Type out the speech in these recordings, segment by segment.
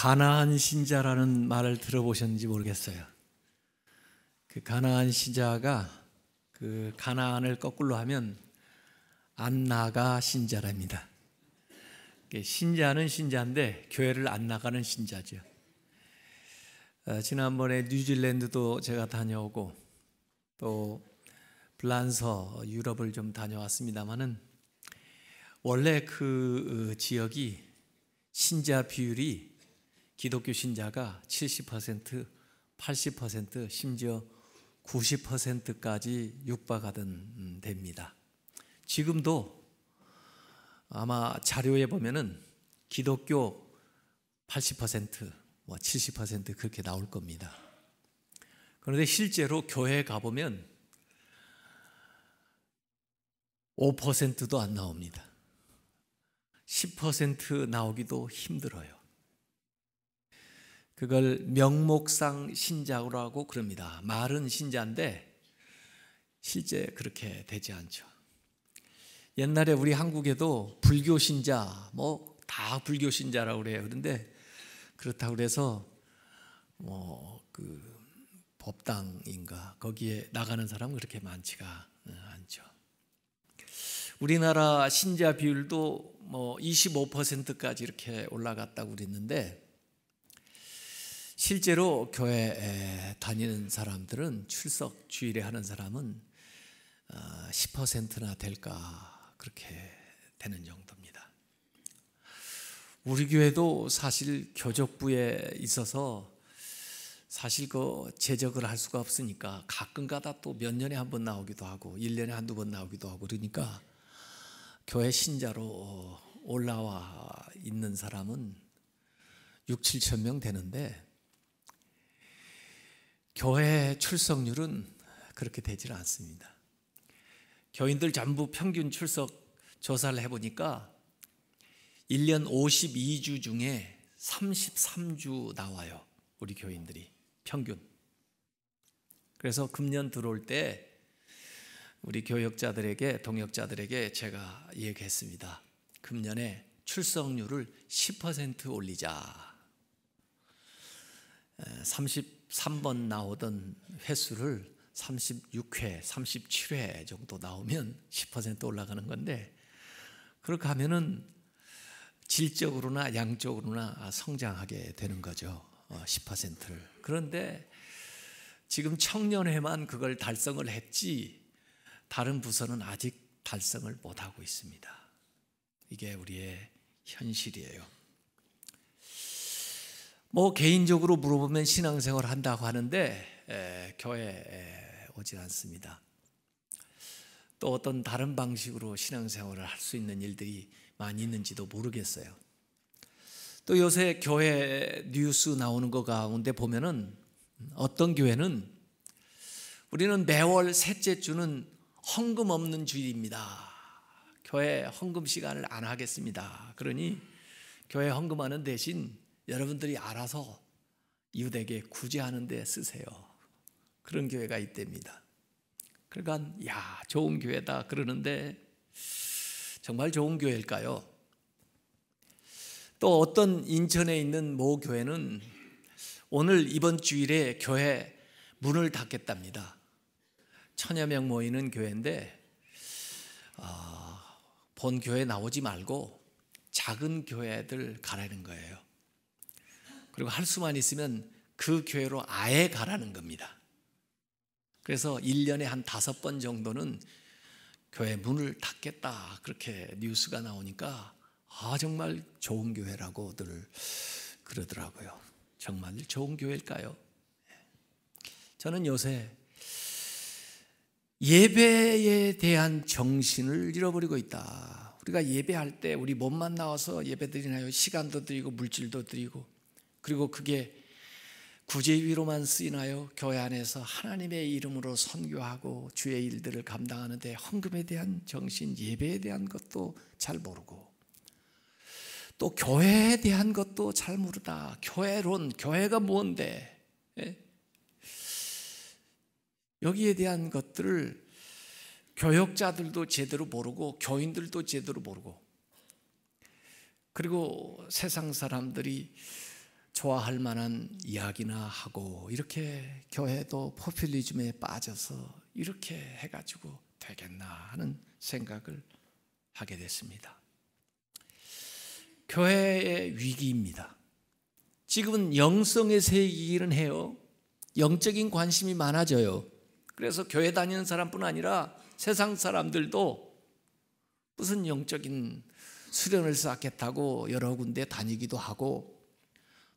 가나안 신자라는 말을 들어보셨는지 모르겠어요. 그 가나안 신자가 그 가나안을 거꾸로 하면 안 나가 신자랍니다. 신자는 신자인데 교회를 안 나가는 신자죠. 지난번에 뉴질랜드도 제가 다녀오고 또 불란서 유럽을 좀 다녀왔습니다마는 원래 그 지역이 신자 비율이 기독교 신자가 70%, 80%, 심지어 90%까지 육박하던 데입니다. 지금도 아마 자료에 보면은 기독교 80%, 70% 그렇게 나올 겁니다. 그런데 실제로 교회에 가보면 5%도 안 나옵니다. 10% 나오기도 힘들어요. 그걸 명목상 신자라고 그럽니다. 말은 신자인데 실제 그렇게 되지 않죠. 옛날에 우리 한국에도 불교 신자, 다 불교 신자라고 그래요. 그런데 그렇다고 그래서 그 법당인가 거기에 나가는 사람은 그렇게 많지가 않죠. 우리나라 신자 비율도 25%까지 이렇게 올라갔다고 그랬는데 실제로 교회에 다니는 사람들은 출석 주일에 하는 사람은 10%나 될까 그렇게 되는 정도입니다. 우리 교회도 사실 교족부에 있어서 사실 그 제적을 할 수가 없으니까 가끔가다 또 몇 년에 한 번 나오기도 하고 1년에 한두 번 나오기도 하고 그러니까 교회 신자로 올라와 있는 사람은 6, 7천 명 되는데 교회 출석률은 그렇게 되질 않습니다. 교인들 전부 평균 출석 조사를 해보니까 1년 52주 중에 33주 나와요. 우리 교인들이 평균. 그래서 금년 들어올 때 우리 교역자들에게 동역자들에게 제가 얘기했습니다. 금년에 출석률을 10% 올리자. 33번 나오던 횟수를 36회, 37회 정도 나오면 10% 올라가는 건데 그렇게 하면은 질적으로나 양적으로나 성장하게 되는 거죠. 10%를. 그런데 지금 청년회만 그걸 달성을 했지 다른 부서는 아직 달성을 못하고 있습니다. 이게 우리의 현실이에요. 개인적으로 물어보면 신앙생활 한다고 하는데 교회에 오지 않습니다. 또 어떤 다른 방식으로 신앙생활을 할 수 있는 일들이 많이 있는지도 모르겠어요. 또 요새 교회 뉴스 나오는 거 가운데 보면은 어떤 교회는 우리는 매월 셋째 주는 헌금 없는 주일입니다. 교회 헌금 시간을 안 하겠습니다. 그러니 교회 헌금하는 대신 여러분들이 알아서 이웃에게 구제하는 데 쓰세요. 그런 교회가 있답니다. 그러니까 좋은 교회다 그러는데 정말 좋은 교회일까요? 또 어떤 인천에 있는 모 교회는 오늘 이번 주일에 교회 문을 닫겠답니다. 1000여 명 모이는 교회인데 본 교회 나오지 말고 작은 교회들 가라는 거예요. 그리고 할 수만 있으면 그 교회로 아예 가라는 겁니다. 그래서 1년에 한 5번 정도는 교회 문을 닫겠다 그렇게 뉴스가 나오니까 정말 좋은 교회라고들 그러더라고요. 정말 좋은 교회일까요? 저는 요새 예배에 대한 정신을 잃어버리고 있다. 우리가 예배할 때 우리 몸만 나와서 예배 드리나요? 시간도 드리고 물질도 드리고 그리고 그게 구제위로만 쓰이나요? 교회 안에서 하나님의 이름으로 선교하고 주의 일들을 감당하는데 헌금에 대한 정신, 예배에 대한 것도 잘 모르고 또 교회에 대한 것도 잘 모르다. 교회론, 교회가 뭔데? 여기에 대한 것들을 교역자들도 제대로 모르고 교인들도 제대로 모르고 그리고 세상 사람들이 좋아할 만한 이야기나 하고 이렇게 교회도 포퓰리즘에 빠져서 이렇게 해가지고 되겠나 하는 생각을 하게 됐습니다. 교회의 위기입니다. 지금은 영성의 세기이기는 해요. 영적인 관심이 많아져요. 그래서 교회 다니는 사람뿐 아니라 세상 사람들도 무슨 영적인 수련을 쌓겠다고 여러 군데 다니기도 하고,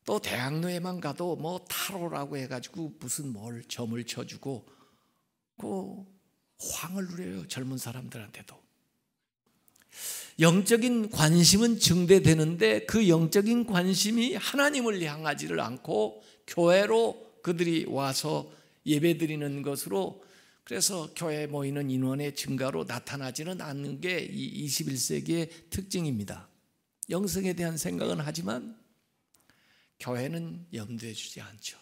또 대학로에만 가도 뭐 타로라고 해가지고 무슨 뭘 점을 쳐주고 그 황을 누려요. 젊은 사람들한테도. 영적인 관심은 증대되는데 그 영적인 관심이 하나님을 향하지를 않고 교회로 그들이 와서 예배드리는 것으로, 그래서 교회에 모이는 인원의 증가로 나타나지는 않는 게 이 21세기의 특징입니다. 영성에 대한 생각은 하지만 교회는 염두에 주지 않죠.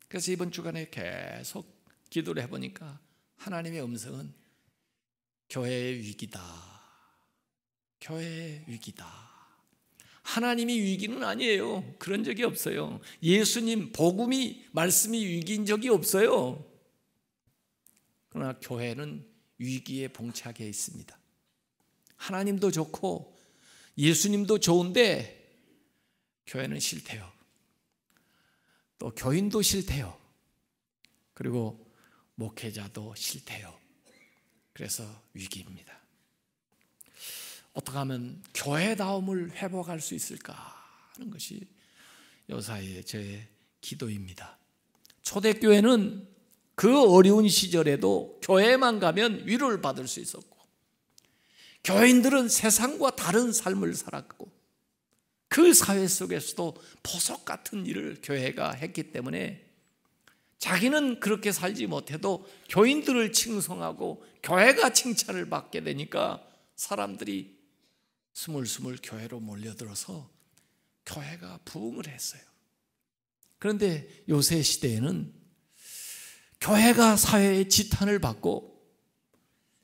그래서 이번 주간에 계속 기도를 해보니까 하나님의 음성은 교회의 위기다. 교회의 위기다. 하나님이 위기는 아니에요. 그런 적이 없어요. 예수님 복음이 말씀이 위기인 적이 없어요. 그러나 교회는 위기에 봉착해 있습니다. 하나님도 좋고 예수님도 좋은데 교회는 싫대요. 또 교인도 싫대요. 그리고 목회자도 싫대요. 그래서 위기입니다. 어떻게 하면 교회다움을 회복할 수 있을까 하는 것이 요사이의 제 기도입니다. 초대교회는 그 어려운 시절에도 교회만 가면 위로를 받을 수 있었고, 교인들은 세상과 다른 삶을 살았고, 그 사회 속에서도 보석 같은 일을 교회가 했기 때문에 자기는 그렇게 살지 못해도 교인들을 칭송하고 교회가 칭찬을 받게 되니까 사람들이 스물스물 교회로 몰려들어서 교회가 부흥을 했어요. 그런데 요새 시대에는 교회가 사회의 지탄을 받고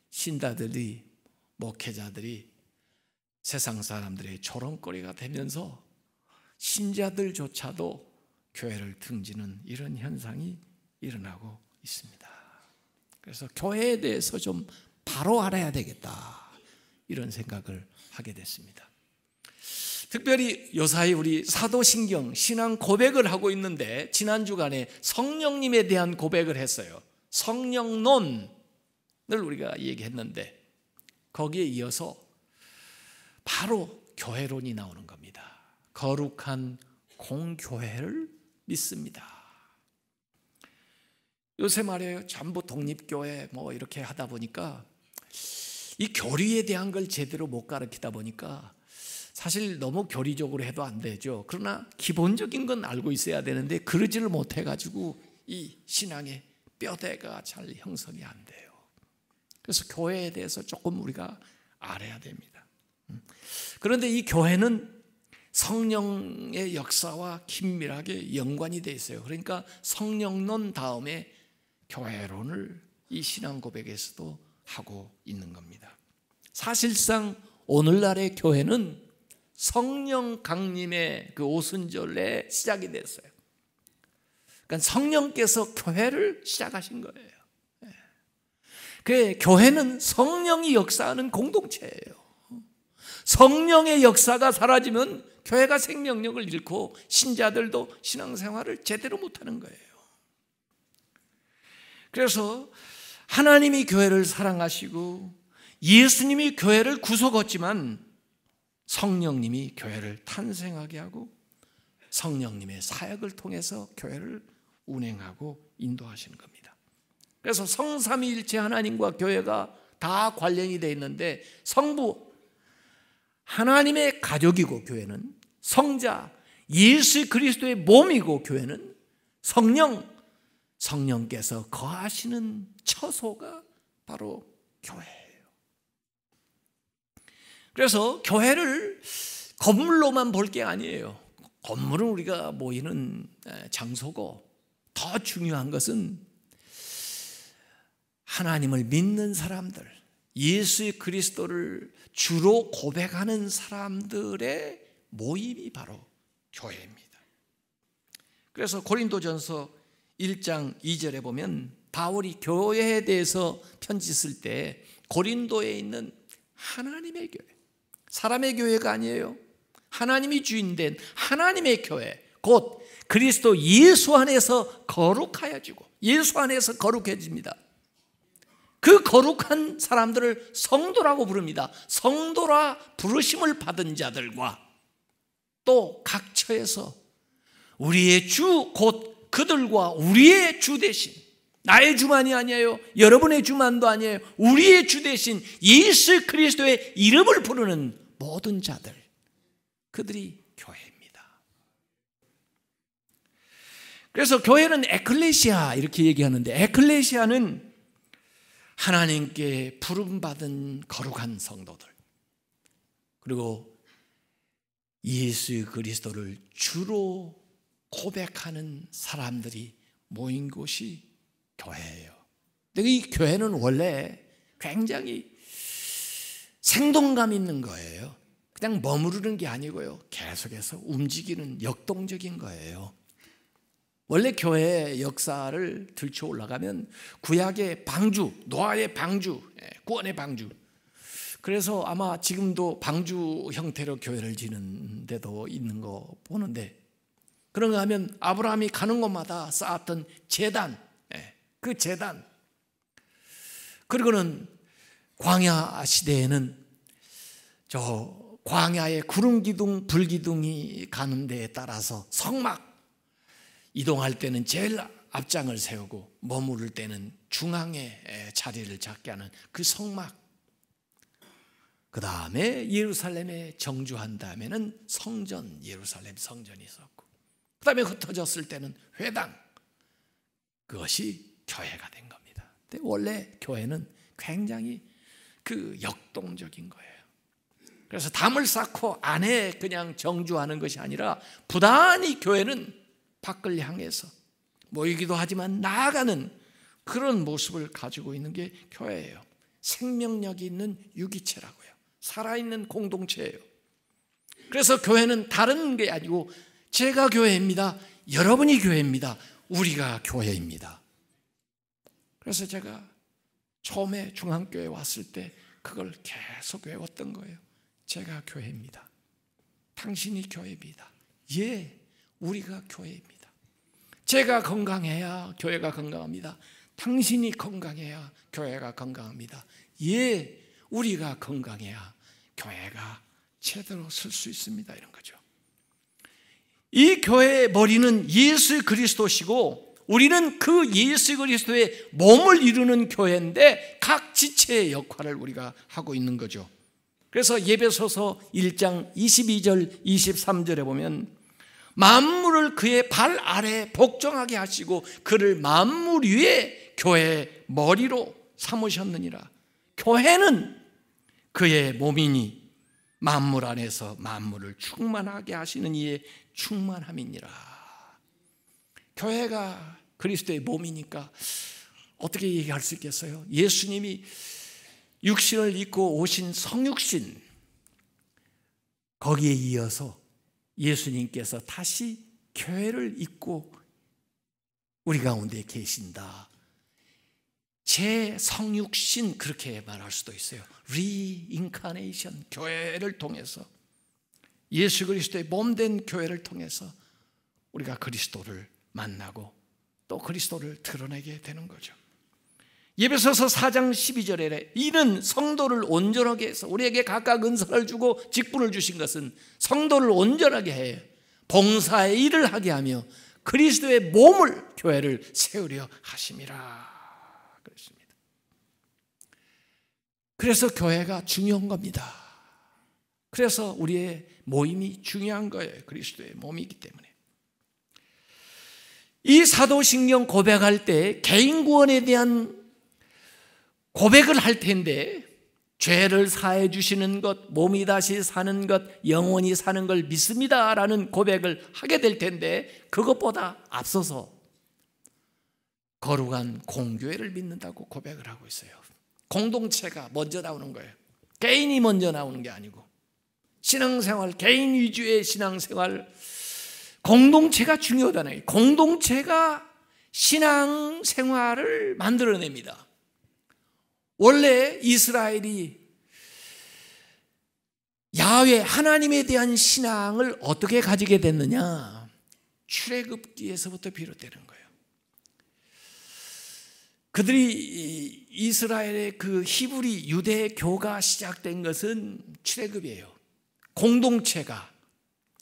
신자들이, 목회자들이 세상 사람들의 조롱거리가 되면서 신자들조차도 교회를 등지는 이런 현상이 일어나고 있습니다. 그래서 교회에 대해서 좀 바로 알아야 되겠다, 이런 생각을 하게 됐습니다. 특별히 요사이 우리 사도신경 신앙 고백을 하고 있는데 지난 주간에 성령님에 대한 고백을 했어요. 성령론을 우리가 얘기했는데 거기에 이어서 바로 교회론이 나오는 겁니다. 거룩한 공교회를 믿습니다. 요새 말이에요. 전부 독립교회 뭐 이렇게 하다 보니까 이 교리에 대한 걸 제대로 못 가르치다 보니까 사실 너무 교리적으로 해도 안 되죠. 그러나 기본적인 건 알고 있어야 되는데 그러지를 못해가지고 이 신앙의 뼈대가 잘 형성이 안 돼요. 그래서 교회에 대해서 조금 우리가 알아야 됩니다. 그런데 이 교회는 성령의 역사와 긴밀하게 연관이 되어 있어요. 그러니까 성령론 다음에 교회론을 이 신앙 고백에서도 하고 있는 겁니다. 사실상 오늘날의 교회는 성령 강림의 그 오순절에 시작이 됐어요. 그러니까 성령께서 교회를 시작하신 거예요. 그 교회는 성령이 역사하는 공동체예요. 성령의 역사가 사라지면 교회가 생명력을 잃고 신자들도 신앙생활을 제대로 못하는 거예요. 그래서 하나님이 교회를 사랑하시고 예수님이 교회를 구속했지만 성령님이 교회를 탄생하게 하고 성령님의 사역을 통해서 교회를 운행하고 인도하시는 겁니다. 그래서 성삼위일체 하나님과 교회가 다 관련이 되어 있는데 성부 하나님의 가족이고 교회는 성자 예수 그리스도의 몸이고 교회는 성령께서 거하시는 처소가 바로 교회예요. 그래서 교회를 건물로만 볼 게 아니에요. 건물은 우리가 모이는 장소고 더 중요한 것은 하나님을 믿는 사람들, 예수 그리스도를 주로 고백하는 사람들의 모임이 바로 교회입니다. 그래서 고린도전서 1장 2절에 보면 바울이 교회에 대해서 편지 쓸 때 고린도에 있는 하나님의 교회, 사람의 교회가 아니에요. 하나님이 주인된 하나님의 교회, 곧 그리스도 예수 안에서 거룩하여지고 예수 안에서 거룩해집니다. 그 거룩한 사람들을 성도라고 부릅니다. 성도라 부르심을 받은 자들과 또 각 처에서 우리의 주 곧 그들과 우리의 주 대신, 나의 주만이 아니에요, 여러분의 주만도 아니에요, 우리의 주 대신 예수 그리스도의 이름을 부르는 모든 자들, 그들이 교회입니다. 그래서 교회는 에클레시아 이렇게 얘기하는데, 에클레시아는 하나님께 부름받은 거룩한 성도들, 그리고 예수 그리스도를 주로 고백하는 사람들이 모인 곳이 교회예요. 근데 이 교회는 원래 굉장히 생동감 있는 거예요. 그냥 머무르는 게 아니고요, 계속해서 움직이는 역동적인 거예요. 원래 교회의 역사를 들춰 올라가면 구약의 방주, 노아의 방주, 구원의 방주, 그래서 아마 지금도 방주 형태로 교회를 지는 데도 있는 거 보는데, 그런가 하면 아브라함이 가는 곳마다 쌓았던 제단, 그 제단, 그리고는 광야 시대에는 저 광야의 구름 기둥, 불 기둥이 가는 데에 따라서 성막, 이동할 때는 제일 앞장을 세우고 머무를 때는 중앙에 자리를 잡게 하는 그 성막, 그 다음에 예루살렘에 정주한 다음에는 성전, 예루살렘 성전이 있었고, 그 다음에 흩어졌을 때는 회당, 그것이 교회가 된 겁니다. 근데 원래 교회는 굉장히 그 역동적인 거예요. 그래서 담을 쌓고 안에 그냥 정주하는 것이 아니라 부단히 교회는 밖을 향해서 모이기도 하지만 나아가는 그런 모습을 가지고 있는 게 교회예요. 생명력이 있는 유기체라고요. 살아있는 공동체예요. 그래서 교회는 다른 게 아니고 제가 교회입니다, 여러분이 교회입니다, 우리가 교회입니다. 그래서 제가 처음에 중앙교회에 왔을 때 그걸 계속 외웠던 거예요. 제가 교회입니다, 당신이 교회입니다, 예, 우리가 교회입니다. 제가 건강해야 교회가 건강합니다, 당신이 건강해야 교회가 건강합니다, 예, 우리가 건강해야 교회가 제대로 설 수 있습니다. 이런 거죠. 이 교회의 머리는 예수 그리스도시고 우리는 그 예수 그리스도의 몸을 이루는 교회인데 각 지체의 역할을 우리가 하고 있는 거죠. 그래서 예배소서 1장 22절 23절에 보면 만물을 그의 발 아래 복종하게 하시고 그를 만물 위에 교회의 머리로 삼으셨느니라. 교회는 그의 몸이니 만물 안에서 만물을 충만하게 하시는 이의 충만함이니라. 교회가 그리스도의 몸이니까 어떻게 얘기할 수 있겠어요? 예수님이 육신을 입고 오신 성육신, 거기에 이어서 예수님께서 다시 교회를 입고 우리 가운데 계신다. 제 성육신, 그렇게 말할 수도 있어요. 리인카네이션, 교회를 통해서, 예수 그리스도의 몸된 교회를 통해서 우리가 그리스도를 만나고 또 그리스도를 드러내게 되는 거죠. 예배소서 4장 12절에 이는 성도를 온전하게 해서, 우리에게 각각 은사를 주고 직분을 주신 것은 성도를 온전하게 해 봉사의 일을 하게 하며 그리스도의 몸을, 교회를 세우려 하심이라 그랬습니다. 그래서 교회가 중요한 겁니다. 그래서 우리의 모임이 중요한 거예요. 그리스도의 몸이기 때문에. 이 사도신경 고백할 때 개인 구원에 대한 고백을 할 텐데, 죄를 사해 주시는 것, 몸이 다시 사는 것, 영원히 사는 걸 믿습니다라는 고백을 하게 될 텐데, 그것보다 앞서서 거룩한 공교회를 믿는다고 고백을 하고 있어요. 공동체가 먼저 나오는 거예요. 개인이 먼저 나오는 게 아니고, 신앙생활, 개인 위주의 신앙생활, 공동체가 중요하다는 거예요. 공동체가 신앙생활을 만들어냅니다. 원래 이스라엘이 야훼 하나님에 대한 신앙을 어떻게 가지게 됐느냐? 출애굽기에서부터 비롯되는 거예요. 그들이 이스라엘의 그 히브리 유대교가 시작된 것은 출애굽이에요. 공동체가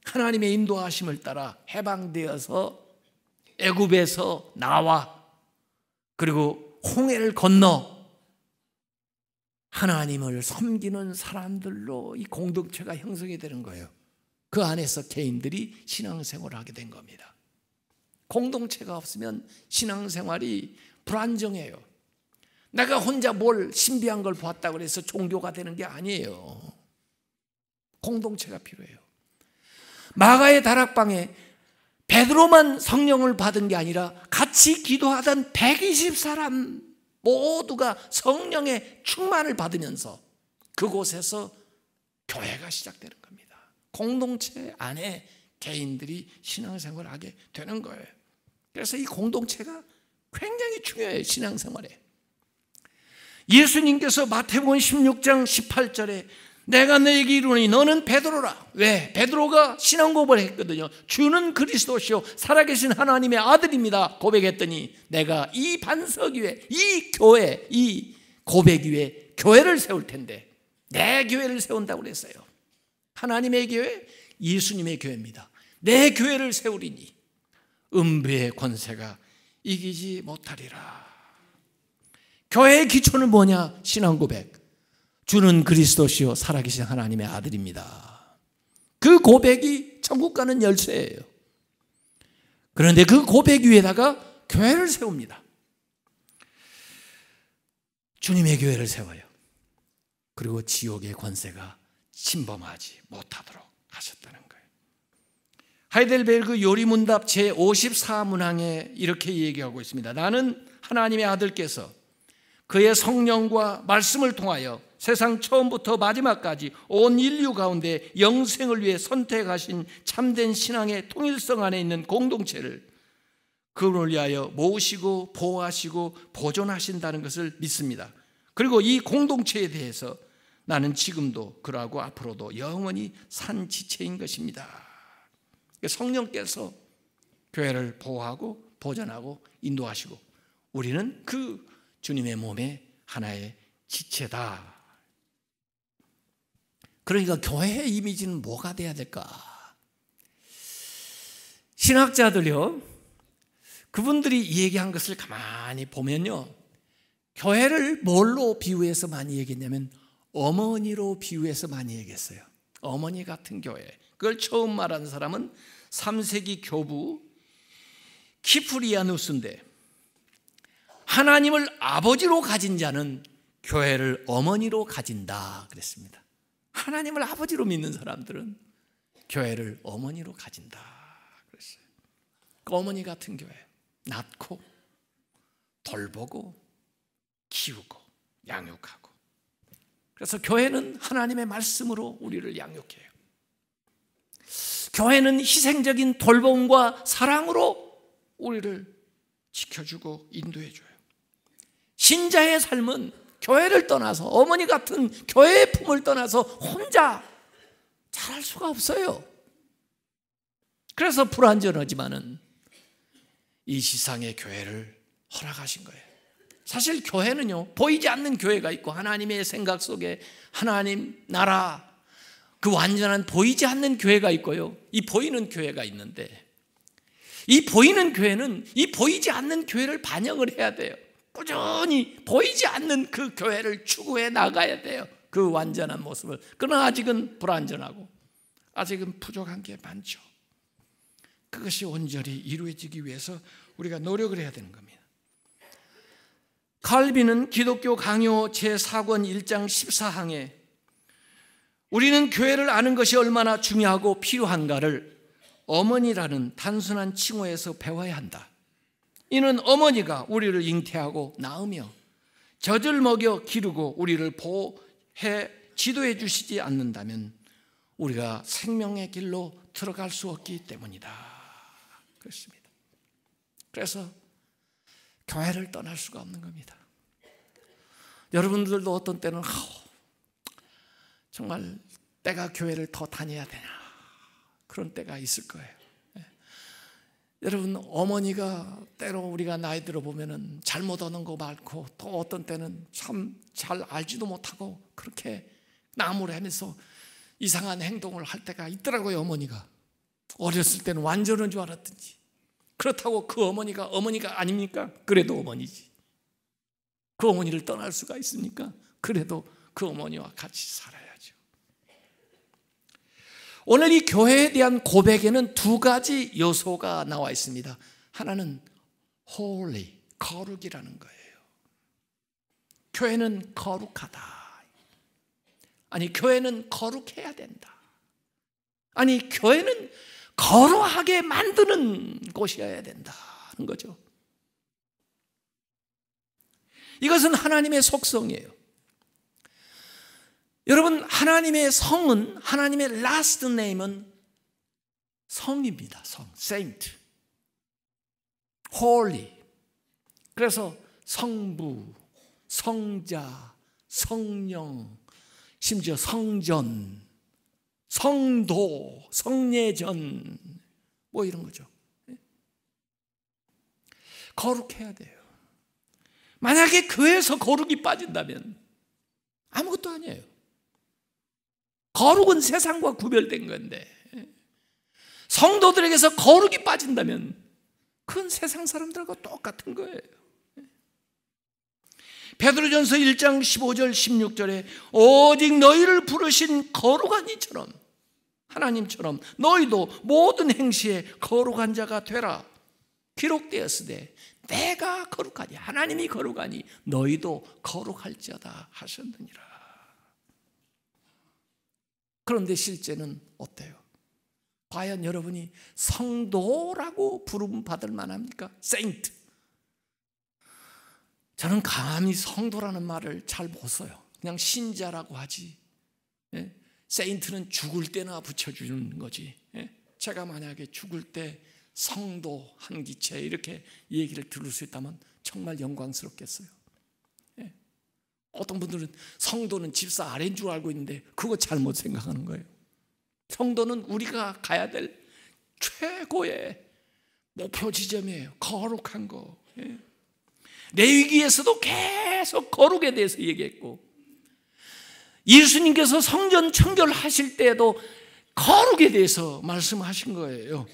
하나님의 인도하심을 따라 해방되어서 애굽에서 나와 그리고 홍해를 건너 하나님을 섬기는 사람들로 이 공동체가 형성이 되는 거예요. 그 안에서 개인들이 신앙생활을 하게 된 겁니다. 공동체가 없으면 신앙생활이 불안정해요. 내가 혼자 뭘 신비한 걸 봤다고 해서 종교가 되는 게 아니에요. 공동체가 필요해요. 마가의 다락방에 베드로만 성령을 받은 게 아니라 같이 기도하던 120사람 모두가 성령의 충만을 받으면서 그곳에서 교회가 시작되는 겁니다. 공동체 안에 개인들이 신앙생활을 하게 되는 거예요. 그래서 이 공동체가 굉장히 중요해요. 신앙생활에. 예수님께서 마태복음 16장 18절에 내가 너에게 이르노니 너는 베드로라. 왜? 베드로가 신앙 고백을 했거든요. 주는 그리스도시요 살아계신 하나님의 아들입니다 고백했더니 내가 이 반석 위에 이 교회 이 고백 위에 교회를 세울 텐데 내 교회를 세운다고 그랬어요. 하나님의 교회 예수님의 교회입니다. 내 교회를 세우리니 음부의 권세가 이기지 못하리라. 교회의 기초는 뭐냐? 신앙 고백. 주는 그리스도시요 살아계신 하나님의 아들입니다. 그 고백이 천국 가는 열쇠예요. 그런데 그 고백 위에다가 교회를 세웁니다. 주님의 교회를 세워요. 그리고 지옥의 권세가 침범하지 못하도록 하셨다는 거예요. 하이델베르그 요리문답 제54문항에 이렇게 얘기하고 있습니다. 나는 하나님의 아들께서 그의 성령과 말씀을 통하여 세상 처음부터 마지막까지 온 인류 가운데 영생을 위해 선택하신 참된 신앙의 통일성 안에 있는 공동체를 그분을 위하여 모으시고 보호하시고 보존하신다는 것을 믿습니다. 그리고 이 공동체에 대해서 나는 지금도 그러하고 앞으로도 영원히 산 지체인 것입니다. 성령께서 교회를 보호하고 보존하고 인도하시고 우리는 그 주님의 몸의 하나의 지체다. 그러니까 교회의 이미지는 뭐가 돼야 될까? 신학자들요, 그분들이 얘기한 것을 가만히 보면요, 교회를 뭘로 비유해서 많이 얘기했냐면 어머니로 비유해서 많이 얘기했어요. 어머니 같은 교회. 그걸 처음 말한 사람은 3세기 교부 키프리아누스인데 하나님을 아버지로 가진 자는 교회를 어머니로 가진다 그랬습니다. 하나님을 아버지로 믿는 사람들은 교회를 어머니로 가진다 그랬어요. 그 어머니 같은 교회, 낳고 돌보고 키우고 양육하고. 그래서 교회는 하나님의 말씀으로 우리를 양육해요. 교회는 희생적인 돌봄과 사랑으로 우리를 지켜주고 인도해줘요. 신자의 삶은 교회를 떠나서 어머니 같은 교회의 품을 떠나서 혼자 잘할 수가 없어요. 그래서 불완전하지만은 이 세상의 교회를 허락하신 거예요. 사실 교회는요, 보이지 않는 교회가 있고 하나님의 생각 속에 하나님 나라 그 완전한 보이지 않는 교회가 있고요, 이 보이는 교회가 있는데 이 보이는 교회는 이 보이지 않는 교회를 반영을 해야 돼요. 꾸준히 보이지 않는 그 교회를 추구해 나가야 돼요. 그 완전한 모습을. 그러나 아직은 불완전하고 아직은 부족한 게 많죠. 그것이 온전히 이루어지기 위해서 우리가 노력을 해야 되는 겁니다. 칼빈은 기독교 강요 제4권 1장 14항에 우리는 교회를 아는 것이 얼마나 중요하고 필요한가를 어머니라는 단순한 칭호에서 배워야 한다. 이는 어머니가 우리를 잉태하고 낳으며 젖을 먹여 기르고 우리를 보호해 지도해 주시지 않는다면 우리가 생명의 길로 들어갈 수 없기 때문이다. 그렇습니다. 그래서 교회를 떠날 수가 없는 겁니다. 여러분들도 어떤 때는 정말 내가 교회를 더 다녀야 되나 그런 때가 있을 거예요. 여러분, 어머니가 때로 우리가 나이 들어 보면은 잘못 하는 거 많고, 또 어떤 때는 참 잘 알지도 못하고 그렇게 나무라면서 이상한 행동을 할 때가 있더라고요. 어머니가 어렸을 때는 완전한 줄 알았든지. 그렇다고 그 어머니가 아닙니까? 그래도 어머니지. 그 어머니를 떠날 수가 있습니까? 그래도 그 어머니와 같이 살아야죠. 오늘 이 교회에 대한 고백에는 두 가지 요소가 나와 있습니다. 하나는 holy, 거룩이라는 거예요. 교회는 거룩하다. 아니, 교회는 거룩해야 된다. 아니, 교회는 거룩하게 만드는 곳이어야 된다는 거죠. 이것은 하나님의 속성이에요. 여러분, 하나님의 성은, 하나님의 last name은 성입니다. 성, saint, holy. 그래서 성부, 성자, 성령, 심지어 성전, 성도, 성례전, 뭐 이런 거죠. 거룩해야 돼요. 만약에 교회에서 거룩이 빠진다면 아무것도 아니에요. 거룩은 세상과 구별된 건데, 성도들에게서 거룩이 빠진다면 그건 세상 사람들과 똑같은 거예요. 베드로전서 1장 15절 16절에 오직 너희를 부르신 거룩한 이처럼, 하나님처럼 너희도 모든 행시에 거룩한 자가 되라 기록되었으되 내가 거룩하니, 하나님이 거룩하니 너희도 거룩할지어다 하셨느니라. 그런데 실제는 어때요? 과연 여러분이 성도라고 부름 받을 만합니까? 세인트. 저는 감히 성도라는 말을 잘 못 써요. 그냥 신자라고 하지. 세인트는 죽을 때나 붙여주는 거지. 제가 만약에 죽을 때 성도 한 기체 이렇게 얘기를 들을 수 있다면 정말 영광스럽겠어요. 어떤 분들은 성도는 집사 아래인 줄 알고 있는데 그거 잘못 생각하는 거예요. 성도는 우리가 가야 될 최고의 목표 지점이에요. 거룩한 거. 레위기에서도 계속 거룩에 대해서 얘기했고, 예수님께서 성전 청결하실 때에도 거룩에 대해서 말씀하신 거예요.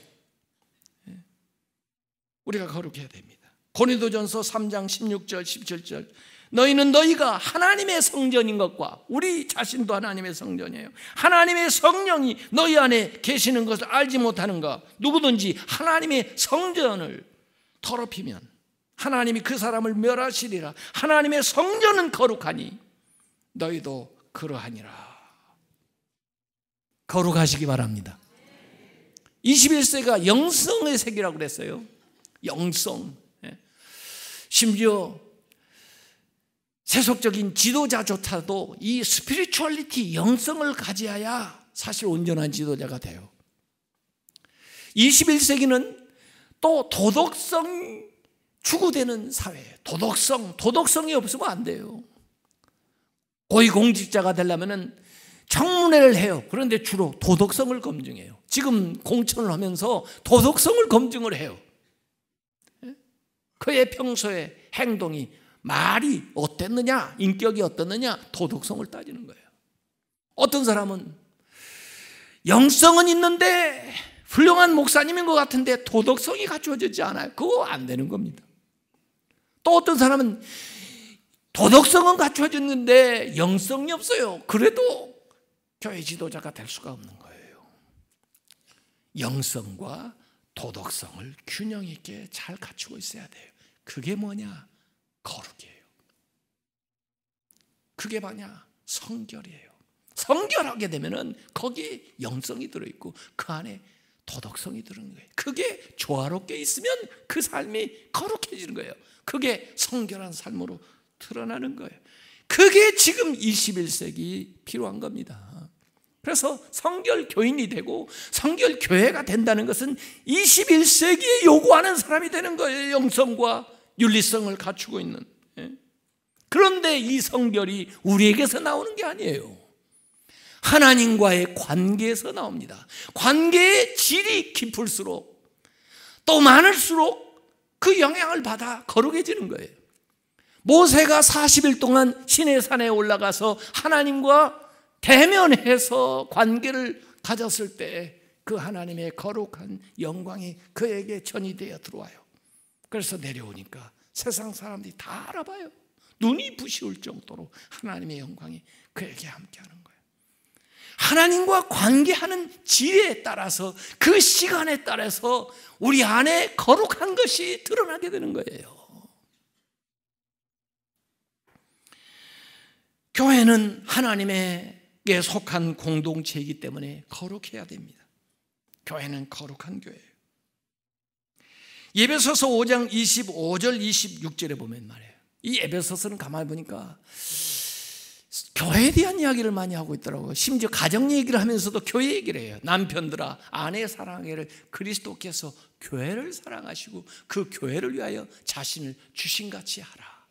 우리가 거룩해야 됩니다. 고린도전서 3장 16절 17절 너희는 너희가 하나님의 성전인 것과, 우리 자신도 하나님의 성전이에요. 하나님의 성령이 너희 안에 계시는 것을 알지 못하는가? 누구든지 하나님의 성전을 더럽히면 하나님이 그 사람을 멸하시리라. 하나님의 성전은 거룩하니 너희도 그러하니라. 거룩하시기 바랍니다. 21세기가 영성의 세기라고 그랬어요. 영성. 심지어 세속적인 지도자조차도 이 스피리추얼리티, 영성을 가져야 사실 온전한 지도자가 돼요. 21세기는 또 도덕성 추구되는 사회예요. 도덕성이 없으면 안 돼요. 고위공직자가 되려면 청문회를 해요. 그런데 주로 도덕성을 검증해요. 지금 공천을 하면서 도덕성을 검증을 해요. 그의 평소의 행동이, 말이 어땠느냐, 인격이 어떻느냐, 도덕성을 따지는 거예요. 어떤 사람은 영성은 있는데 훌륭한 목사님인 것 같은데 도덕성이 갖추어지지 않아요. 그거 안 되는 겁니다. 또 어떤 사람은 도덕성은 갖춰졌는데 영성이 없어요. 그래도 교회 지도자가 될 수가 없는 거예요. 영성과 도덕성을 균형 있게 잘 갖추고 있어야 돼요. 그게 뭐냐? 거룩이에요. 그게 뭐냐? 성결이에요. 성결하게 되면은 거기에 영성이 들어있고 그 안에 도덕성이 들어있는 거예요. 그게 조화롭게 있으면 그 삶이 거룩해지는 거예요. 그게 성결한 삶으로 드러나는 거예요. 그게 지금 21세기 필요한 겁니다. 그래서 성결 교인이 되고 성결 교회가 된다는 것은 21세기에 요구하는 사람이 되는 거예요. 영성과 윤리성을 갖추고 있는. 그런데 이 성결이 우리에게서 나오는 게 아니에요. 하나님과의 관계에서 나옵니다. 관계의 질이 깊을수록 또 많을수록 그 영향을 받아 거룩해지는 거예요. 모세가 40일 동안 시내산에 올라가서 하나님과 대면해서 관계를 가졌을 때 그 하나님의 거룩한 영광이 그에게 전이되어 들어와요. 그래서 내려오니까 세상 사람들이 다 알아봐요. 눈이 부시울 정도로 하나님의 영광이 그에게 함께하는 거예요. 하나님과 관계하는 질에 따라서 그 시간에 따라서 우리 안에 거룩한 것이 드러나게 되는 거예요. 교회는 하나님에게 속한 공동체이기 때문에 거룩해야 됩니다. 교회는 거룩한 교회예요. 에베소서 5장 25절 26절에 보면 말이에요. 이 에베소서는 가만히 보니까 교회에 대한 이야기를 많이 하고 있더라고요. 심지어 가정 얘기를 하면서도 교회 얘기를 해요. 남편들아 아내 사랑하기를 그리스도께서 교회를 사랑하시고 그 교회를 위하여 자신을 주신같이 하라.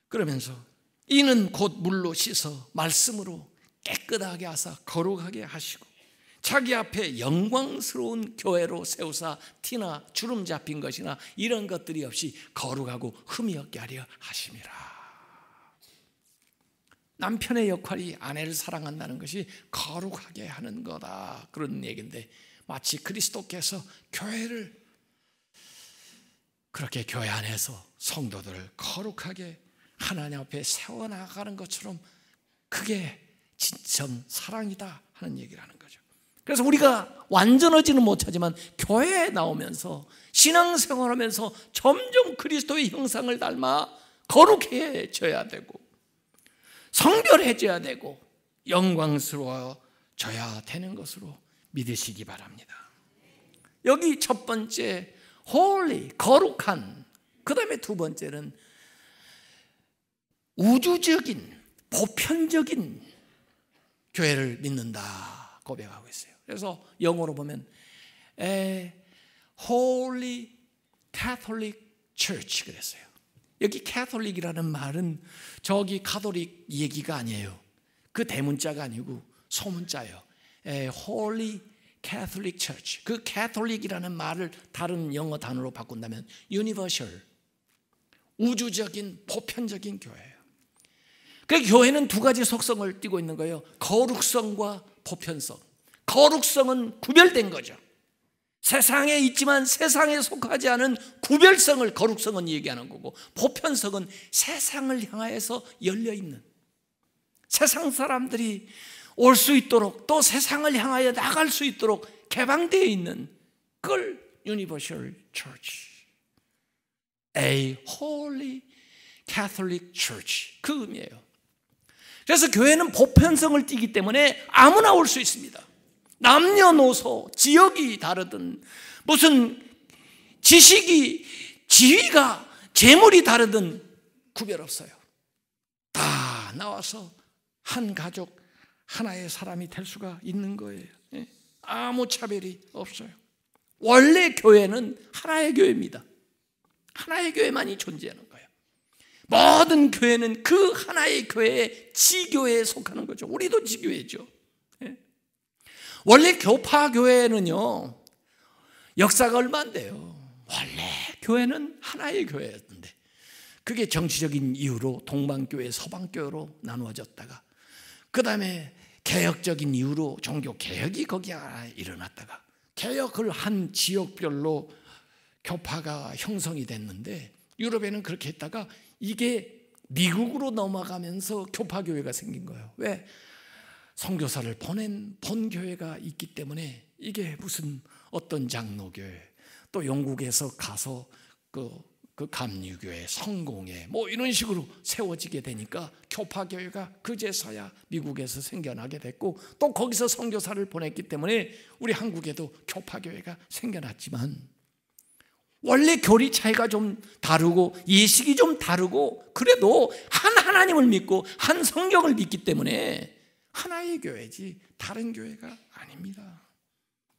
그러면서 이는 곧 물로 씻어 말씀으로 깨끗하게 하사 거룩하게 하시고 자기 앞에 영광스러운 교회로 세우사 티나 주름 잡힌 것이나 이런 것들이 없이 거룩하고 흠이 없게 하려 하심이라. 남편의 역할이 아내를 사랑한다는 것이 거룩하게 하는 거다, 그런 얘기인데 마치 그리스도께서 교회를 그렇게 교회 안에서 성도들을 거룩하게 하나님 앞에 세워나가는 것처럼 그게 진정 사랑이다 하는 얘기를 하는 거죠. 그래서 우리가 완전하지는 못하지만 교회에 나오면서 신앙생활하면서 점점 그리스도의 형상을 닮아 거룩해져야 되고 성결해져야 되고 영광스러워져야 되는 것으로 믿으시기 바랍니다. 여기 첫 번째 holy, 거룩한, 그 다음에 두 번째는 우주적인 보편적인 교회를 믿는다 고백하고 있어요. 그래서 영어로 보면 A Holy Catholic Church 그랬어요. 여기 Catholic이라는 말은 저기 가톨릭 얘기가 아니에요. 그 대문자가 아니고 소문자예요. A Holy Catholic Church. 그 Catholic이라는 말을 다른 영어 단어로 바꾼다면 Universal, 우주적인 보편적인 교회예요. 그 교회는 두 가지 속성을 띠고 있는 거예요. 거룩성과 보편성. 거룩성은 구별된 거죠. 세상에 있지만 세상에 속하지 않은 구별성을 거룩성은 얘기하는 거고, 보편성은 세상을 향하여서 열려있는, 세상 사람들이 올 수 있도록 또 세상을 향하여 나갈 수 있도록 개방되어 있는 그걸 Universal Church, A Holy Catholic Church, 그 의미예요. 그래서 교회는 보편성을 띠기 때문에 아무나 올 수 있습니다. 남녀노소, 지역이 다르든 무슨 지식이, 지위가, 재물이 다르든 구별 없어요. 다 나와서 한 가족, 하나의 사람이 될 수가 있는 거예요. 아무 차별이 없어요. 원래 교회는 하나의 교회입니다. 하나의 교회만이 존재하는 거예요. 모든 교회는 그 하나의 교회의 지교회에 속하는 거죠. 우리도 지교회죠. 원래 교파 교회는요, 역사가 얼마 안 돼요. 원래 교회는 하나의 교회였는데 그게 정치적인 이유로 동방교회, 서방교회로 나누어졌다가 그 다음에 개혁적인 이유로 종교개혁이 거기에 일어났다가 개혁을 한 지역별로 교파가 형성이 됐는데, 유럽에는 그렇게 했다가 이게 미국으로 넘어가면서 교파교회가 생긴 거예요. 왜? 선교사를 보낸 본교회가 있기 때문에. 이게 무슨 어떤 장로교회, 또 영국에서 가서 그 감리교회, 성공회 뭐 이런 식으로 세워지게 되니까 교파교회가 그제서야 미국에서 생겨나게 됐고, 또 거기서 선교사를 보냈기 때문에 우리 한국에도 교파교회가 생겨났지만, 원래 교리 차이가 좀 다르고 예식이 좀 다르고 그래도 한 하나님을 믿고 한 성경을 믿기 때문에 하나의 교회지 다른 교회가 아닙니다.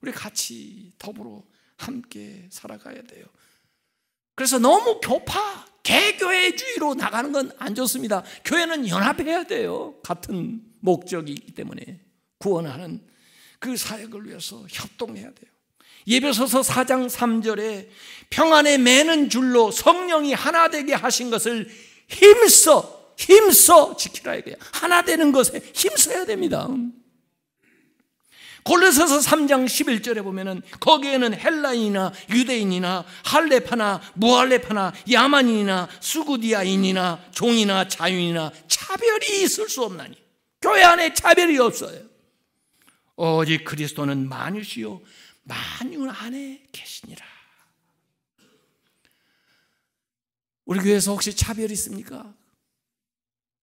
우리 같이 더불어 함께 살아가야 돼요. 그래서 너무 교파, 개교회주의로 나가는 건 안 좋습니다. 교회는 연합해야 돼요. 같은 목적이 있기 때문에 구원하는 그 사역을 위해서 협동해야 돼요. 에베소서 4장 3절에 평안에 매는 줄로 성령이 하나 되게 하신 것을 힘써 지키라 이거야. 하나 되는 것에 힘써야 됩니다. 골로새서 3장 11절에 보면은 거기에는 헬라인이나 유대인이나 할레파나 무할레파나 야만인이나 수구디아인이나 종이나 자유인이나 차별이 있을 수 없나니 교회 안에 차별이 없어요. 오직 그리스도는 만유시요 만유 안에 계시니라. 우리 교회에서 혹시 차별이 있습니까?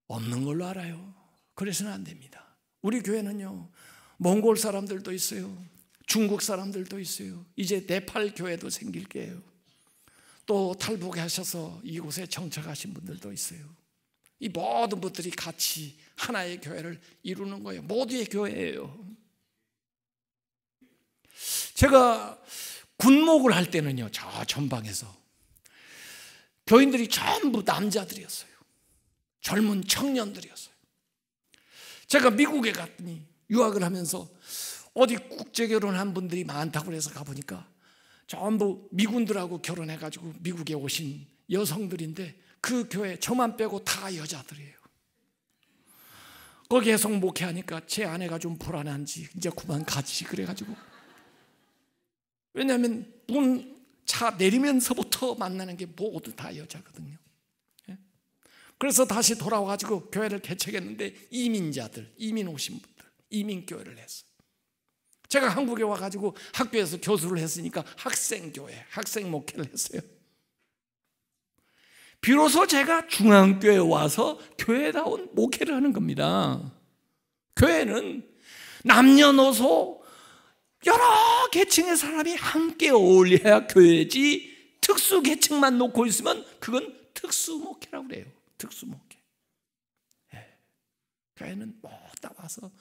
없는 걸로 알아요. 그래서는 안 됩니다. 우리 교회는요, 몽골 사람들도 있어요. 중국 사람들도 있어요. 이제 네팔 교회도 생길 거예요. 또 탈북하셔서 이곳에 정착하신 분들도 있어요. 이 모든 분들이 같이 하나의 교회를 이루는 거예요. 모두의 교회예요. 제가 군목을 할 때는요, 저 전방에서 교인들이 전부 남자들이었어요. 젊은 청년들이었어요. 제가 미국에 갔더니 유학을 하면서 어디 국제결혼한 분들이 많다고 해서 가보니까 전부 미군들하고 결혼해가지고 미국에 오신 여성들인데 그 교회 저만 빼고 다 여자들이에요. 거기 계속 목회하니까 제 아내가 좀 불안한지 이제 그만 가지 그래가지고, 왜냐하면 문 차 내리면서부터 만나는 게 모두 다 여자거든요. 그래서 다시 돌아와가지고 교회를 개척했는데 이민자들, 이민 오신 분들, 이민교회를 했어요. 제가 한국에 와가지고 학교에서 교수를 했으니까 학생교회, 학생 목회를 했어요. 비로소 제가 중앙교회에 와서 교회다운 목회를 하는 겁니다. 교회는 남녀노소 여러 계층의 사람이 함께 어울려야 교회지, 특수 계층만 놓고 있으면 그건 특수 목회라고 그래요. 특수 목회. 네. 교회는 모두 와서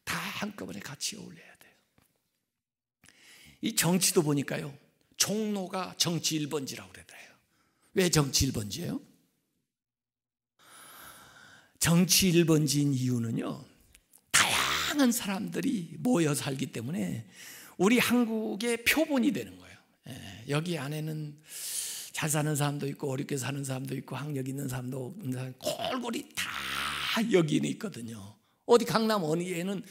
다 한꺼번에 같이 어울려야 돼요. 이 정치도 보니까요, 종로가 정치 1번지라고 그러더라고요. 왜 정치 1번지예요? 정치 1번지인 이유는요, 다양한 사람들이 모여 살기 때문에 우리 한국의 표본이 되는 거예요. 여기 안에는 잘 사는 사람도 있고 어렵게 사는 사람도 있고 학력 있는 사람도 골고루 다 여기는 있거든요. 어디 강남 어디에는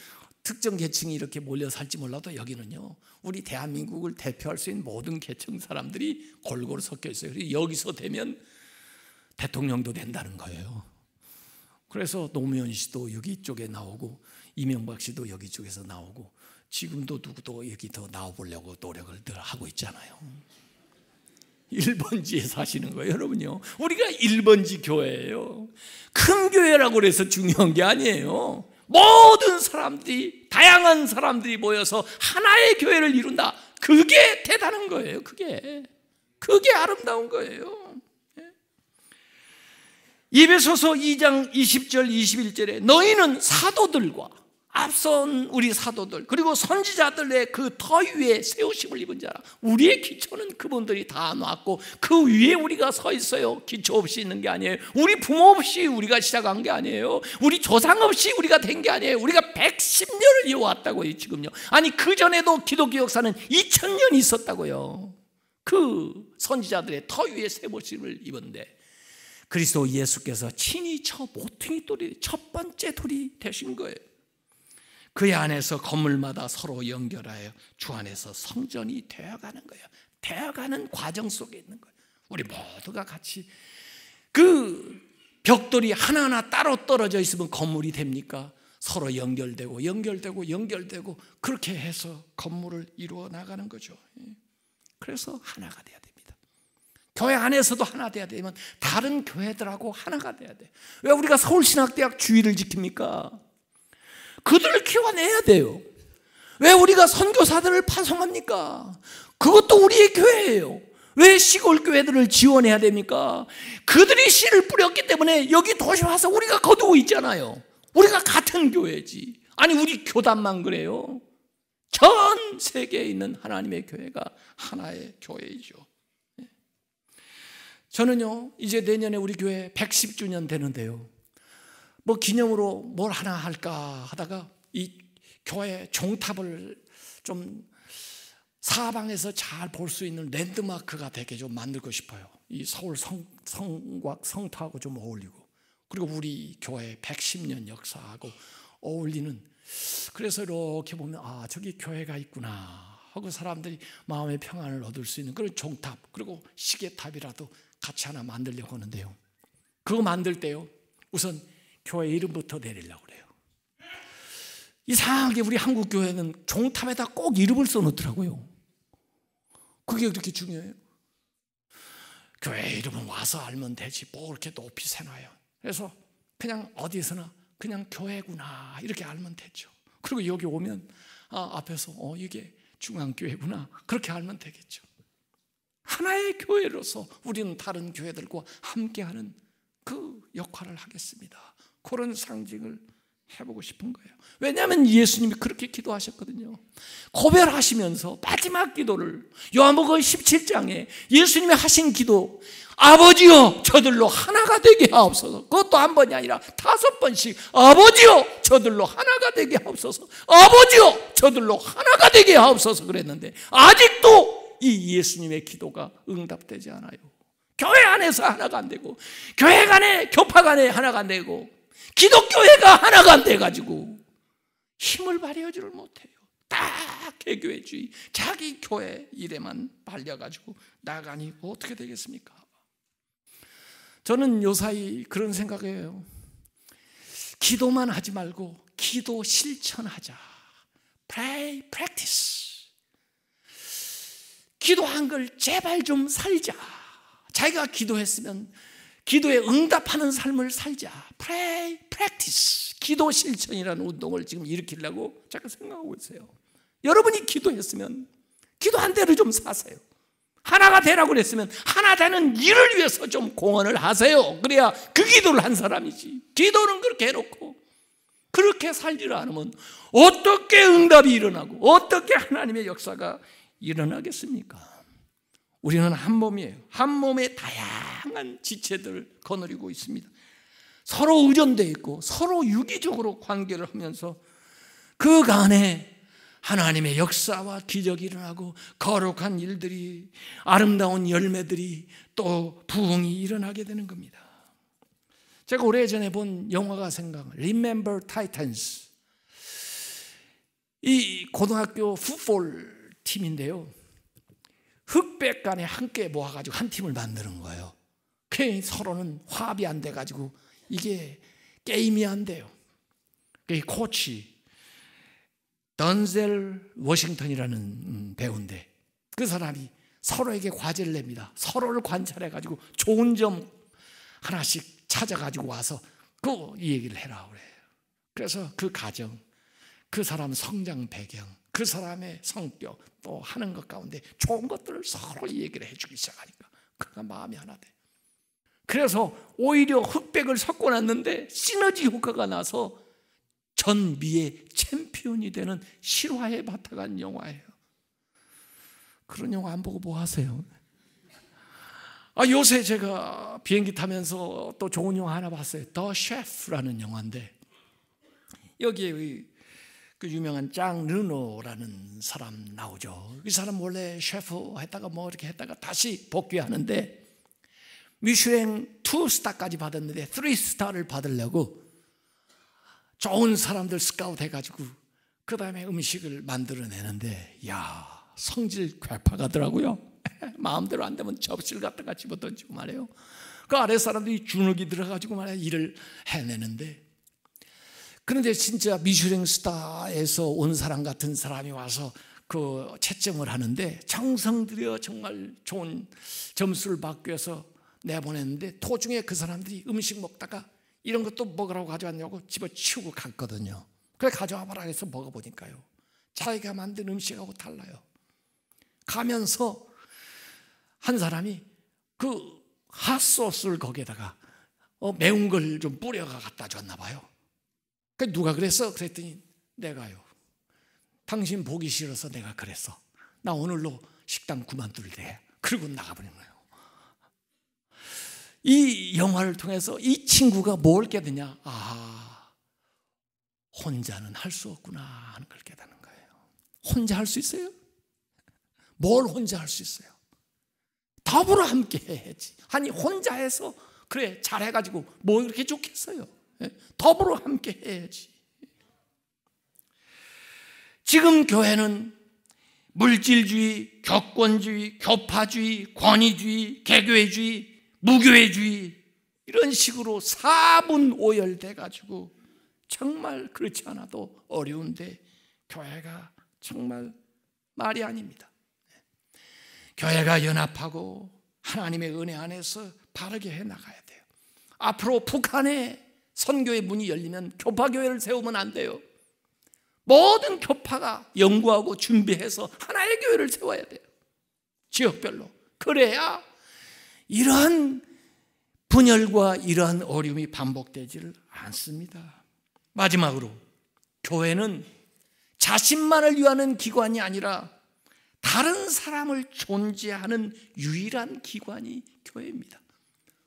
특정 계층이 이렇게 몰려 살지 몰라도 여기는요, 우리 대한민국을 대표할 수 있는 모든 계층 사람들이 골고루 섞여 있어요. 여기서 되면 대통령도 된다는 거예요. 그래서 노무현 씨도 여기 쪽에 나오고 이명박 씨도 여기 쪽에서 나오고 지금도 누구도 여기 더 나와보려고 노력을 늘 하고 있잖아요. 1번지에 사시는 거예요, 여러분요. 우리가 1번지 교회예요. 큰 교회라고 해서 중요한 게 아니에요. 모든 사람들이, 다양한 사람들이 모여서 하나의 교회를 이룬다. 그게 대단한 거예요. 그게 아름다운 거예요. 에베소서 2장 20절 21절에 너희는 사도들과 앞선 우리 사도들 그리고 선지자들의 그 더 위에 세우심을 입은 자라. 우리의 기초는 그분들이 다 놨고 그 위에 우리가 서 있어요. 기초 없이 있는 게 아니에요. 우리 부모 없이 우리가 시작한 게 아니에요. 우리 조상 없이 우리가 된 게 아니에요. 우리가 110년을 이어왔다고요. 지금요. 아니 그전에도 기독교 역사는 2000년이 있었다고요. 그 선지자들의 터 위에 세우심을 입은데 그리스도 예수께서 친히 저 모퉁이 돌이 첫 번째 돌이 되신 거예요. 그 안에서 건물마다 서로 연결하여 주 안에서 성전이 되어가는 거예요. 되어가는 과정 속에 있는 거예요. 우리 모두가 같이 그 벽돌이 하나하나 따로 떨어져 있으면 건물이 됩니까? 서로 연결되고 그렇게 해서 건물을 이루어 나가는 거죠. 그래서 하나가 돼야 됩니다. 교회 안에서도 하나 돼야 되면 다른 교회들하고 하나가 돼야 돼요. 왜 우리가 서울신학대학 주의를 지킵니까? 그들을 키워내야 돼요. 왜 우리가 선교사들을 파송합니까? 그것도 우리의 교회예요. 왜 시골 교회들을 지원해야 됩니까? 그들이 씨를 뿌렸기 때문에 여기 도시 와서 우리가 거두고 있잖아요. 우리가 같은 교회지. 아니 우리 교단만 그래요. 전 세계에 있는 하나님의 교회가 하나의 교회이죠. 저는요 이제 내년에 우리 교회 110주년 되는데요, 뭐 기념으로 뭘 하나 할까 하다가 이 교회 종탑을 좀 사방에서 잘 볼 수 있는 랜드마크가 되게 좀 만들고 싶어요. 이 서울 성곽 성탑하고 좀 어울리고, 그리고 우리 교회 110년 역사하고 어울리는, 그래서 이렇게 보면 아 저기 교회가 있구나 하고 사람들이 마음의 평안을 얻을 수 있는 그런 종탑, 그리고 시계탑이라도 같이 하나 만들려고 하는데요, 그거 만들 때요 우선 교회 이름부터 내리려고 그래요. 이상하게 우리 한국 교회는 종탑에다 꼭 이름을 써놓더라고요. 그게 그렇게 중요해요. 교회 이름은 와서 알면 되지 뭐 이렇게 높이 세놔요. 그래서 그냥 어디서나 그냥 교회구나 이렇게 알면 되죠. 그리고 여기 오면 앞에서 이게 중앙교회구나 그렇게 알면 되겠죠. 하나의 교회로서 우리는 다른 교회들과 함께하는 그 역할을 하겠습니다. 그런 상징을 해보고 싶은 거예요. 왜냐하면 예수님이 그렇게 기도하셨거든요. 고별하시면서 마지막 기도를 요한복음 17장에 예수님이 하신 기도, 아버지여 저들로 하나가 되게 하옵소서. 그것도 한 번이 아니라 5번씩 아버지여 저들로 하나가 되게 하옵소서, 아버지여 저들로 하나가 되게 하옵소서 그랬는데 아직도 이 예수님의 기도가 응답되지 않아요. 교회 안에서 하나가 안 되고, 교회 간에 교파 간에 하나가 안 되고, 기독교회가 하나가 안 돼가지고 힘을 발휘하지를 못해요. 딱 개교회주의, 자기 교회 일에만 발려가지고 나가니 어떻게 되겠습니까? 저는 요사이 그런 생각이에요. 기도만 하지 말고 기도 실천하자. Pray, practice. 기도한 걸 제발 좀 살자. 자기가 기도했으면 기도에 응답하는 삶을 살자. Pray, practice. 기도 실천이라는 운동을 지금 일으키려고 제가 생각하고 있어요. 여러분이 기도했으면 기도한 대로 좀 사세요. 하나가 되라고 그랬으면 하나 되는 일을 위해서 좀 공헌을 하세요. 그래야 그 기도를 한 사람이지. 기도는 그렇게 해놓고 그렇게 살지를 않으면 어떻게 응답이 일어나고 어떻게 하나님의 역사가 일어나겠습니까? 우리는 한 몸이에요. 한 몸의 다양한 지체들을 거느리고 있습니다. 서로 의존되어 있고 서로 유기적으로 관계를 하면서 그 간에 하나님의 역사와 기적이 일어나고 거룩한 일들이, 아름다운 열매들이, 또 부흥이 일어나게 되는 겁니다. 제가 오래전에 본 영화가 생각나요. Remember Titans. 이 고등학교 풋볼 팀인데요, 흑백 간에 함께 모아가지고 한 팀을 만드는 거예요. 괜히 서로는 화합이 안 돼가지고 이게 게임이 안 돼요. 그 코치 던젤 워싱턴이라는 배우인데 그 사람이 서로에게 과제를 냅니다. 서로를 관찰해가지고 좋은 점 하나씩 찾아가지고 와서 이 얘기를 해라 그래요. 그래서 그 가정, 그 사람 성장 배경, 그 사람의 성격, 또 하는 것 가운데 좋은 것들을 서로 얘기를 해주기 시작하니까 그가 마음이 하나 돼. 그래서 오히려 흑백을 섞어놨는데 시너지 효과가 나서 전미의 챔피언이 되는 실화에 바탕한 영화예요. 그런 영화 안 보고 뭐 하세요? 요새 제가 비행기 타면서 또 좋은 영화 하나 봤어요. 더 셰프라는 영화인데 여기에 그 유명한 장 르노라는 사람 나오죠. 이 사람 원래 셰프 했다가 뭐 이렇게 했다가 다시 복귀하는데 미슐랭 2스타까지 받았는데 3스타를 받으려고 좋은 사람들 스카우트 해가지고 그 다음에 음식을 만들어내는데 성질 괴팍하더라고요. 마음대로 안 되면 접시를 갖다가 집어던지고 말해요. 그 아래 사람들이 주눅이 들어가지고 말이야 일을 해내는데, 그런데 진짜 미슐랭 스타에서 온 사람 같은 사람이 와서 그 채점을 하는데 정성 들여 정말 좋은 점수를 받기 위해서 내보냈는데 도중에 그 사람들이 음식 먹다가 이런 것도 먹으라고 가져왔냐고 집어치우고 갔거든요. 그래 가져와 봐라 해서 먹어보니까요 자기가 만든 음식하고 달라요. 가면서 한 사람이 그 핫소스를 거기에다가 매운 걸 좀 뿌려가 갖다 줬나 봐요. 누가 그랬어? 그랬더니 내가요, 당신 보기 싫어서 내가 그랬어. 나 오늘로 식당 그만둘래. 그러고 나가버린 거예요. 이 영화를 통해서 이 친구가 뭘 깨닫냐? 아, 혼자는 할 수 없구나 하는 걸 깨닫는 거예요. 혼자 할 수 있어요? 뭘 혼자 할 수 있어요? 더불어 함께 해야지. 아니 혼자 해서 그래 잘해가지고 뭐 이렇게 좋겠어요? 더불어 함께 해야지. 지금 교회는 물질주의, 격권주의, 교파주의, 권위주의, 개교회주의, 무교회주의 이런 식으로 사분오열돼 가지고 정말 그렇지 않아도 어려운데 교회가 정말 말이 아닙니다. 교회가 연합하고 하나님의 은혜 안에서 바르게 해나가야 돼요. 앞으로 북한에 선교의 문이 열리면 교파교회를 세우면 안 돼요. 모든 교파가 연구하고 준비해서 하나의 교회를 세워야 돼요. 지역별로. 그래야 이러한 분열과 이러한 어려움이 반복되지를 않습니다. 마지막으로 교회는 자신만을 위하는 기관이 아니라 다른 사람을 존재하는 유일한 기관이 교회입니다.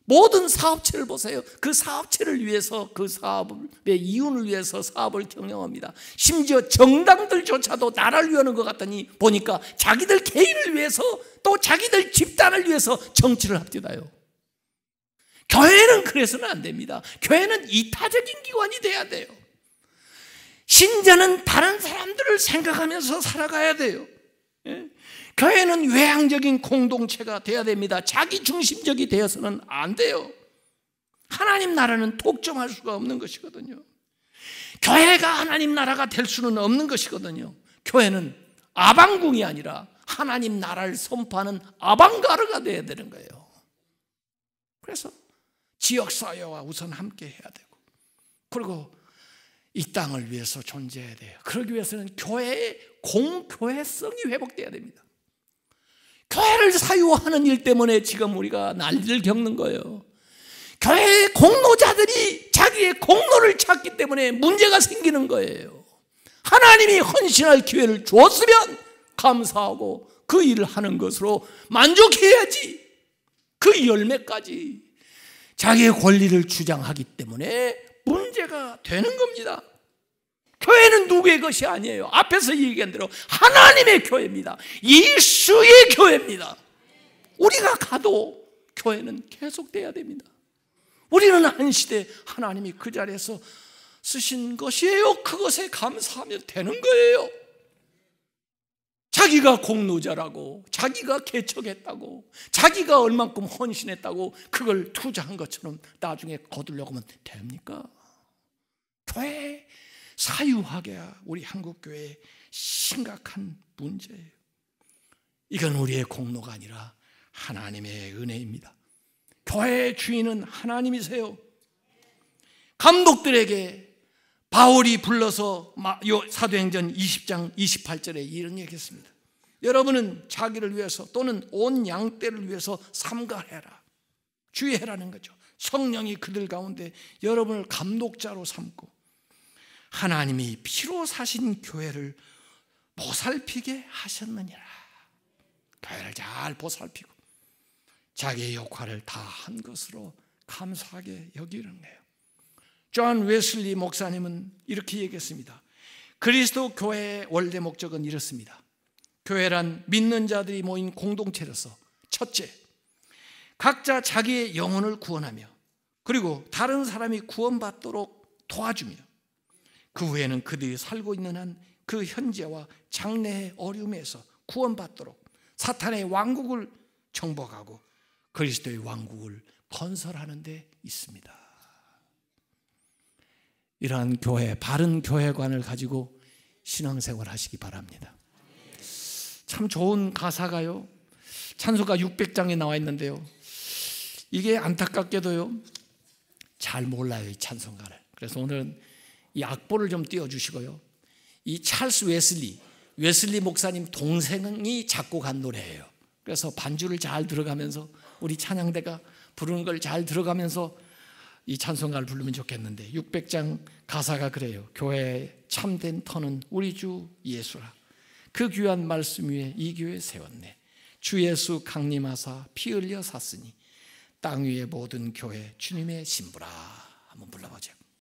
모든 사업체를 보세요. 그 사업체를 위해서, 그 사업의 이윤을 위해서 사업을 경영합니다. 심지어 정당들조차도 나라를 위하는 것 같더니 보니까 자기들 개인을 위해서 또 자기들 집단을 위해서 정치를 합디다요. 교회는 그래서는 안 됩니다. 교회는 이타적인 기관이 돼야 돼요. 신자는 다른 사람들을 생각하면서 살아가야 돼요. 교회는 외향적인 공동체가 돼야 됩니다. 자기 중심적이 되어서는 안 돼요. 하나님 나라는 독점할 수가 없는 것이거든요. 교회가 하나님 나라가 될 수는 없는 것이거든요. 교회는 아방궁이 아니라 하나님 나라를 선포하는 아방가르가 돼야 되는 거예요. 그래서 지역사회와 우선 함께 해야 되고, 그리고 이 땅을 위해서 존재해야 돼요. 그러기 위해서는 교회의 공교회성이 회복돼야 됩니다. 교회를 사유하는 일 때문에 지금 우리가 난리를 겪는 거예요. 교회의 공로자들이 자기의 공로를 찾기 때문에 문제가 생기는 거예요. 하나님이 헌신할 기회를 주었으면 감사하고 그 일을 하는 것으로 만족해야지. 그 열매까지 자기의 권리를 주장하기 때문에 문제가 되는 겁니다. 교회는 누구의 것이 아니에요. 앞에서 얘기한 대로 하나님의 교회입니다. 예수의 교회입니다. 우리가 가도 교회는 계속돼야 됩니다. 우리는 한 시대 하나님이 그 자리에서 쓰신 것이에요. 그것에 감사하면 되는 거예요. 자기가 공로자라고, 자기가 개척했다고, 자기가 얼만큼 헌신했다고 그걸 투자한 것처럼 나중에 거두려고 하면 됩니까? 교회 사유하게야 우리 한국교회의 심각한 문제예요. 이건 우리의 공로가 아니라 하나님의 은혜입니다. 교회의 주인은 하나님이세요. 감독들에게 바울이 불러서 사도행전 20장 28절에 이런 얘기했습니다. 여러분은 자기를 위해서 또는 온 양떼를 위해서 삼가해라. 주의해라는 거죠. 성령이 그들 가운데 여러분을 감독자로 삼고 하나님이 피로 사신 교회를 보살피게 하셨느니라. 교회를 잘 보살피고 자기의 역할을 다 한 것으로 감사하게 여기는 거예요. 존 웨슬리 목사님은 이렇게 얘기했습니다. 그리스도 교회의 원래 목적은 이렇습니다. 교회란 믿는 자들이 모인 공동체로서 첫째, 각자 자기의 영혼을 구원하며 그리고 다른 사람이 구원받도록 도와주며 그 후에는 그들이 살고 있는 한 그 현재와 장래의 어려움에서 구원받도록 사탄의 왕국을 정복하고 그리스도의 왕국을 건설하는 데 있습니다. 이러한 교회, 바른 교회관을 가지고 신앙생활 하시기 바랍니다. 참 좋은 가사가요. 찬송가 600장에 나와 있는데요. 이게 안타깝게도요. 잘 몰라요, 이 찬송가를. 그래서 오늘은 이 악보를 좀 띄워주시고요. 이 찰스 웨슬리 목사님 동생이 작곡한 노래예요. 그래서 반주를 잘 들어가면서 우리 찬양대가 부르는 걸 잘 들어가면서 이 찬송가를 부르면 좋겠는데 600장 가사가 그래요. 교회의 참된 터는 우리 주 예수라. 그 귀한 말씀 위에 이 교회 세웠네. 주 예수 강림하사 피 흘려 샀으니 땅 위의 모든 교회 주님의 신부라. 한번 불러보죠.